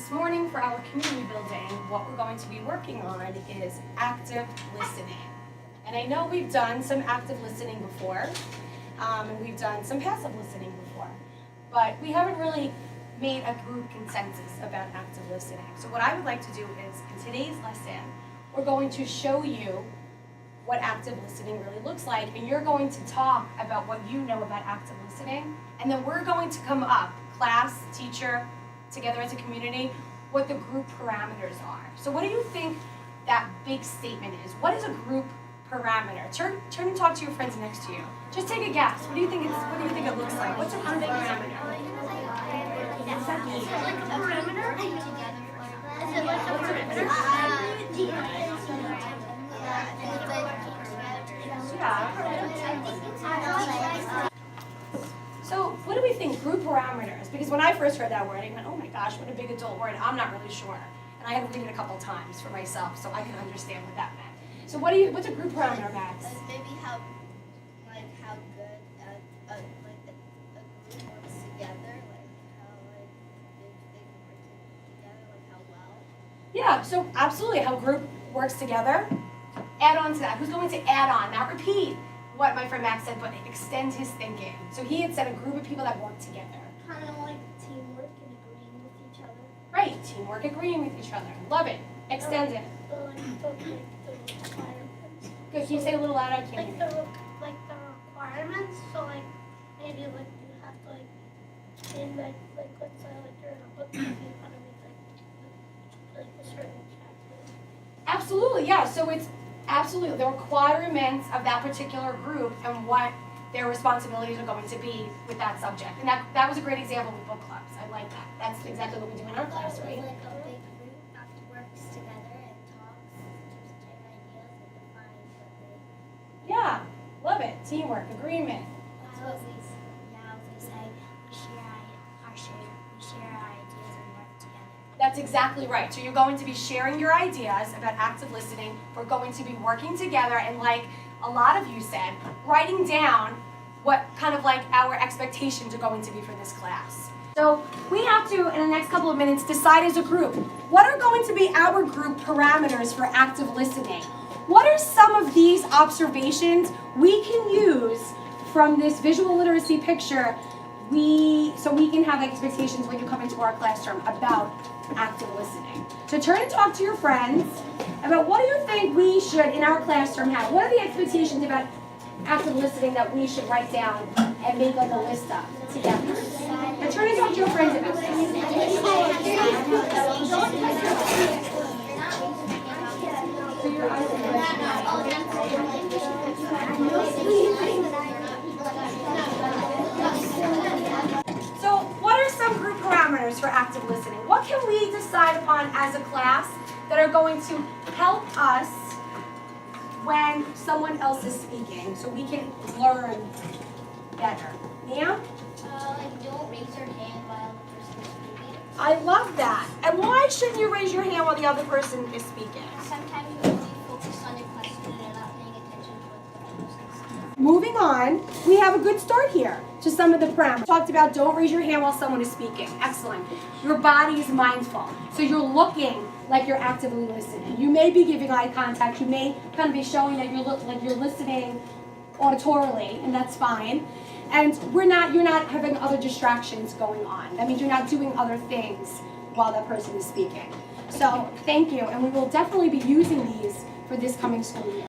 This morning for our community building, what we're going to be working on is active listening. And I know we've done some active listening before, and we've done some passive listening before, but we haven't really made a group consensus about active listening. So what I would like to do is, in today's lesson, we're going to show you what active listening really looks like, and you're going to talk about what you know about active listening, and then we're going to come up, class, teacher, together as a community, what the group parameters are. So what do you think that big statement is? What is a group parameter? Turn and talk to your friends next to you. Just take a guess. What do you think it looks like? What's a group parameter? Is it like a perimeter? Is it like a perimeter? So what do we think group parameters? Because when I first heard that word, I went, oh my gosh, what a big adult word. I'm not really sure. And I had to read it a couple times for myself so I can understand what that meant. So what's a group parameter, Max? Maybe how good a group works together, like how they can work together, like how well. Yeah, so absolutely, how group works together. Add on to that. Who's going to add on? Not repeat what my friend Max said, but extend his thinking. So he had said a group of people that work together. Kind of like teamwork and agreeing with each other. Right, teamwork, agreeing with each other. Love it. Extend it. The requirements. Good, can you say a little louder? I can't hear you. Like the requirements. So like maybe like you have to in like let's say like you're in a book you gotta read like a certain chapter. Absolutely, yeah. So it's absolutely the requirements of that particular group and what their responsibilities are going to be with that subject. And that was a great example with book clubs. I like that. That's exactly what we do in our class, right? Like a big group that works together and talks, share ideas and defines what they. Yeah, love it. Teamwork, agreement. That's what we say. We share our ideas and work together. That's exactly right. So you're going to be sharing your ideas about active listening. We're going to be working together and, like a lot of you said, writing down what kind of like our expectations are going to be for this class. So we have to, in the next couple of minutes, decide as a group, what are going to be our group parameters for active listening? What are some of these observations we can use from this visual literacy picture so we can have expectations when you come into our classroom about active listening? So turn and talk to your friends about what do you think we should in our classroom have? What are the expectations about active listening that we should write down and make like a list of together? And turn and talk to your friends about this. So what are some group parameters for active listening? What can we decide upon as a class that are going to help us when someone else is speaking so we can learn better? Mia? Like don't raise your hand while the person is speaking. I love that. And why shouldn't you raise your hand while the other person is speaking? Sometimes you really focus on your question and you're not paying attention to what the person is saying. Moving on, we have a good start here to some of the parameters. Talked about don't raise your hand while someone is speaking. Excellent. Your body is mindful. So you're looking like you're actively listening. You may be giving eye contact. You may kind of be showing that you're listening auditorily, and that's fine. And you're not having other distractions going on. That means you're not doing other things while that person is speaking. So thank you, and we will definitely be using these for this coming school year.